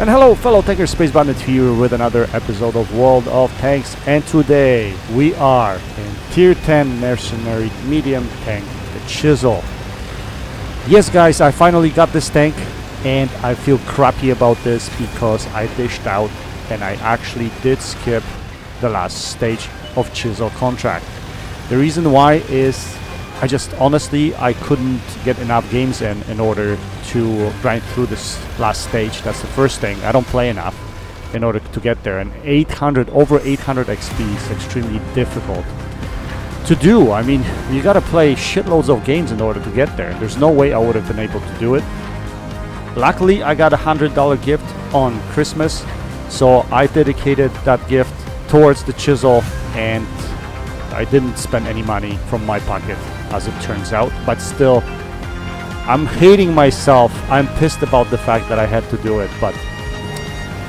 And hello fellow tankers, Space Bandit here with another episode of World of Tanks, and today we are in Tier 10 Mercenary Medium Tank, the Chisel. Yes guys, I finally got this tank and I feel crappy about this because I dished out and I actually did skip the last stage of Chisel contract. The reason why is I just honestly I couldn't get enough games in order to grind through this last stage. That's the first thing. I don't play enough in order to get there, and over 800 XP is extremely difficult to do. I mean, you gotta play shitloads of games in order to get there. There's no way I would have been able to do it. Luckily I got a $100 gift on Christmas, so I dedicated that gift towards the Chisel, and I didn't spend any money from my pocket, as it turns out. But still, I'm hating myself. I'm pissed about the fact that I had to do it, but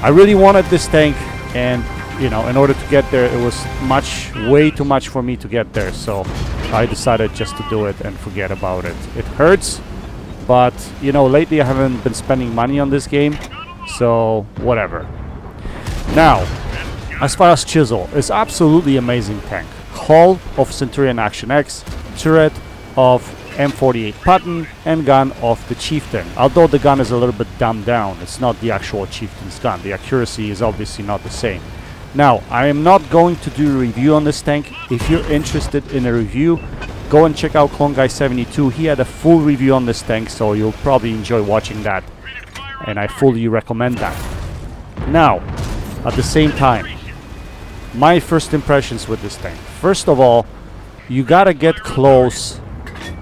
I really wanted this tank, and you know, in order to get there, it was way too much for me to get there, so I decided just to do it and forget about it. It hurts, but you know, lately I haven't been spending money on this game, so whatever. Now, as far as Chisel, it's absolutely amazing tank. Hull of Centurion Action X, turret of M48 Patton, and gun of the Chieftain. Although the gun is a little bit dumbed down, it's not the actual Chieftain's gun. The accuracy is obviously not the same. Now, I am not going to do a review on this tank. If you're interested in a review, go and check out CloneGuy72. He had a full review on this tank, so you'll probably enjoy watching that, and I fully recommend that. Now, at the same time, my first impressions with this tank. First of all, you gotta get close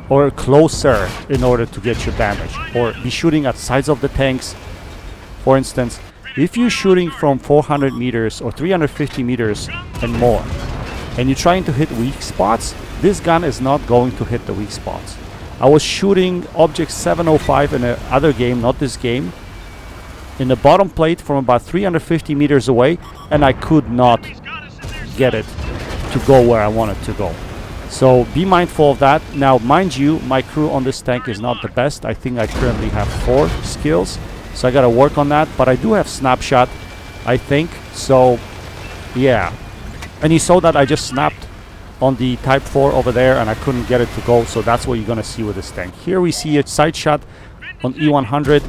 or closer in order to get your damage, or be shooting at sides of the tanks. For instance, if you're shooting from 400 meters or 350 meters and more, and you're trying to hit weak spots, this gun is not going to hit the weak spots. I was shooting object 705 in another game, not this game, in the bottom plate from about 350 meters away, and I could not get it to go where I wanted to go. So be mindful of that. Now, mind you, my crew on this tank is not the best. I think I currently have 4 skills, so I gotta work on that, but I do have snapshot, I think. So yeah, and you saw that I just snapped on the Type 4 over there and I couldn't get it to go, so that's what you're gonna see with this tank. Here we see a side shot on E100,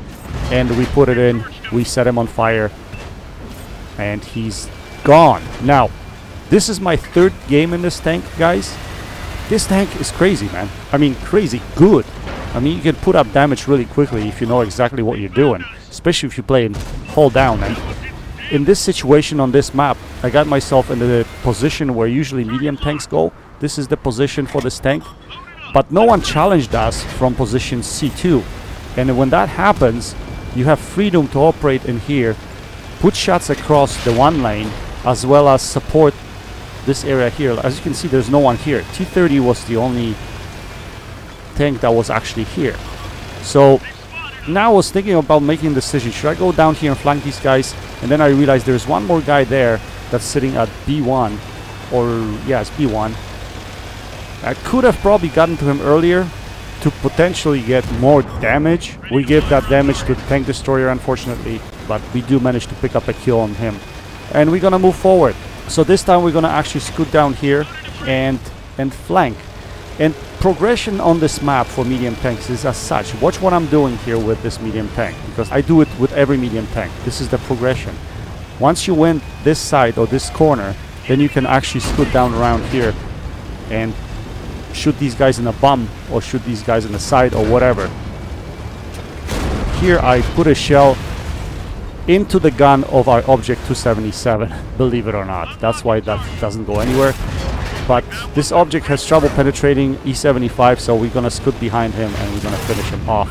and we put it in, we set him on fire, and he's gone. Now, this is my 3rd game in this tank, guys. This tank is crazy, man. I mean, crazy good. I mean, you can put up damage really quickly if you know exactly what you're doing, especially if you play in hull down. And in this situation on this map, I got myself in the position where usually medium tanks go. This is the position for this tank, but no one challenged us from position C2. And when that happens, you have freedom to operate in here, put shots across the one lane, as well as support this area here. As you can see, there's no one here. T30 was the only tank that was actually here. So now I was thinking about making a decision. Should I go down here and flank these guys? And then I realized there's one more guy there that's sitting at B1, or yeah, it's B1. I could have probably gotten to him earlier to potentially get more damage. We give that damage to the tank destroyer, unfortunately, but we do manage to pick up a kill on him, and we're gonna move forward. So this time we're gonna actually scoot down here and flank. And progression on this map for medium tanks is as such. Watch what I'm doing here with this medium tank, because I do it with every medium tank. This is the progression. Once you win this side or this corner, then you can actually scoot down around here and shoot these guys in the bum, or shoot these guys in the side, or whatever. Here I put a shell into the gun of our object 277, believe it or not. That's why that doesn't go anywhere. But this object has trouble penetrating E75, so we're gonna scoot behind him and we're gonna finish him off.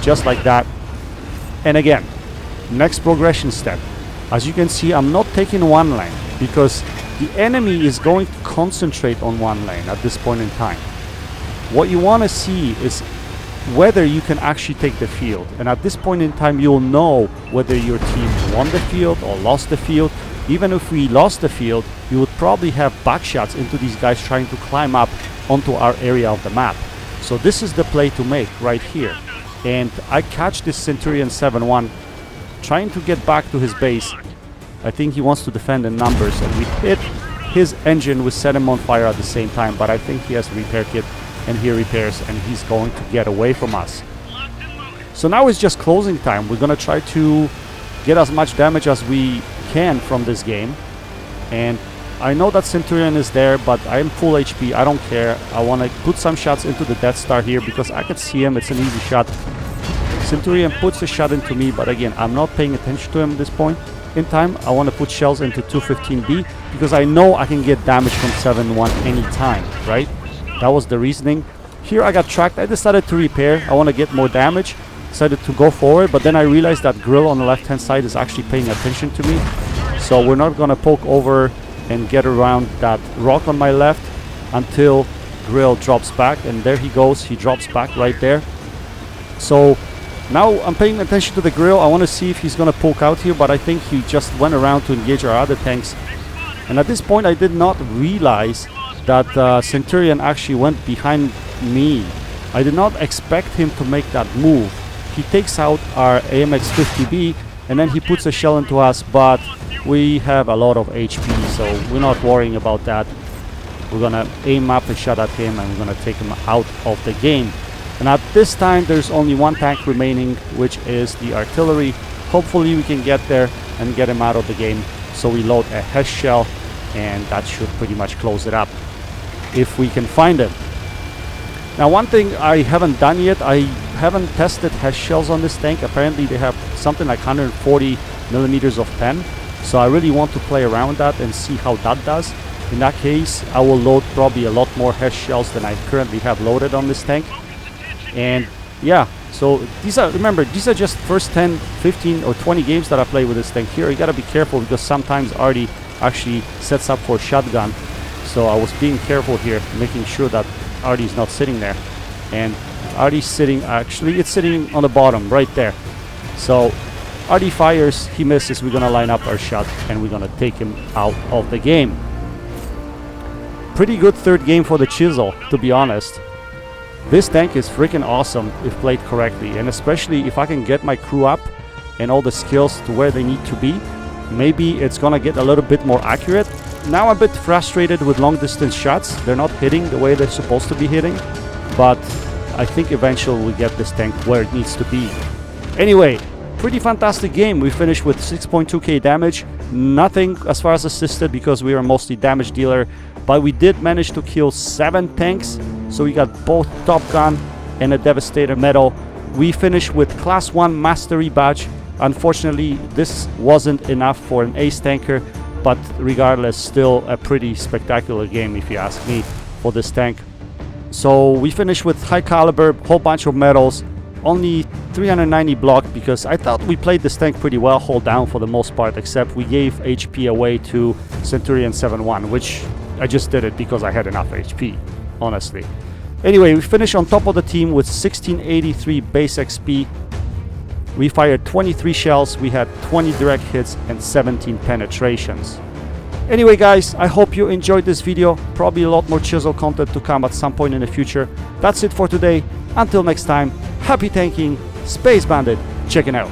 Just like that. And again, next progression step. As you can see, I'm not taking one lane, because the enemy is going to concentrate on one lane at this point in time. What you want to see is whether you can actually take the field, and at this point in time you'll know whether your team won the field or lost the field. Even if we lost the field, you would probably have back shots into these guys trying to climb up onto our area of the map. So this is the play to make right here. And I catch this Centurion 7-1 trying to get back to his base. I think he wants to defend in numbers, and we hit his engine. We set him on fire at the same time, but I think he has a repair kit, and he repairs, and he's going to get away from us. So now it's just closing time. We're gonna try to get as much damage as we can from this game. And I know that Centurion is there, but I'm full HP. I don't care. I want to put some shots into the Death Star here because I can see him. It's an easy shot. Centurion puts a shot into me, but again, I'm not paying attention to him at this point in time. I want to put shells into 215B because I know I can get damage from 7-1 anytime, right? That was the reasoning. Here I got tracked. I decided to repair. I want to get more damage. Decided to go forward, but then I realized that Grill on the left-hand side is actually paying attention to me. So we're not going to poke over and get around that rock on my left until Grill drops back. And there he goes. He drops back right there. So now I'm paying attention to the Grill. I want to see if he's going to poke out here, but I think he just went around to engage our other tanks. And at this point, I did not realize that Centurion actually went behind me. I did not expect him to make that move. He takes out our AMX-50B, and then he puts a shell into us, but we have a lot of HP, so we're not worrying about that. We're gonna aim up a shot at him, and we're gonna take him out of the game. And at this time, there's only one tank remaining, which is the artillery. Hopefully we can get there and get him out of the game. So we load a HESH shell, and that should pretty much close it up, if we can find him. Now, one thing I haven't done yet, I haven't tested HESH shells on this tank. Apparently they have something like 140 millimeters of pen. So I really want to play around with that and see how that does. In that case, I will load probably a lot more HESH shells than I currently have loaded on this tank. And yeah, so these are, remember, these are just first 10, 15 or 20 games that I play with this tank. Here you gotta be careful because sometimes Artie actually sets up for shotgun. So I was being careful here, making sure that Artie's not sitting there. And Artie's sitting, actually it's sitting on the bottom right there. So Artie fires, he misses, we're gonna line up our shot and we're gonna take him out of the game. Pretty good third game for the Chisel, to be honest. This tank is freaking awesome if played correctly, and especially if I can get my crew up and all the skills to where they need to be, maybe it's gonna get a little bit more accurate. Now I'm a bit frustrated with long distance shots. They're not hitting the way they're supposed to be hitting, but I think eventually we'll get this tank where it needs to be. Anyway, pretty fantastic game. We finished with 6.2k damage. Nothing as far as assisted because we are mostly damage dealer, but we did manage to kill 7 tanks. So we got both Top Gun and a Devastator medal. We finished with Class 1 Mastery badge. Unfortunately, this wasn't enough for an ace tanker, but regardless, still a pretty spectacular game if you ask me for this tank. So we finished with high caliber, whole bunch of medals, only 390 block because I thought we played this tank pretty well, hold down for the most part, except we gave HP away to Centurion 7-1, which I just did it because I had enough HP, honestly. Anyway, we finished on top of the team with 1683 base XP. We fired 23 shells, we had 20 direct hits and 17 penetrations. Anyway guys, I hope you enjoyed this video. Probably a lot more Chisel content to come at some point in the future. That's it for today. Until next time, happy tanking, Space Bandit, checking out.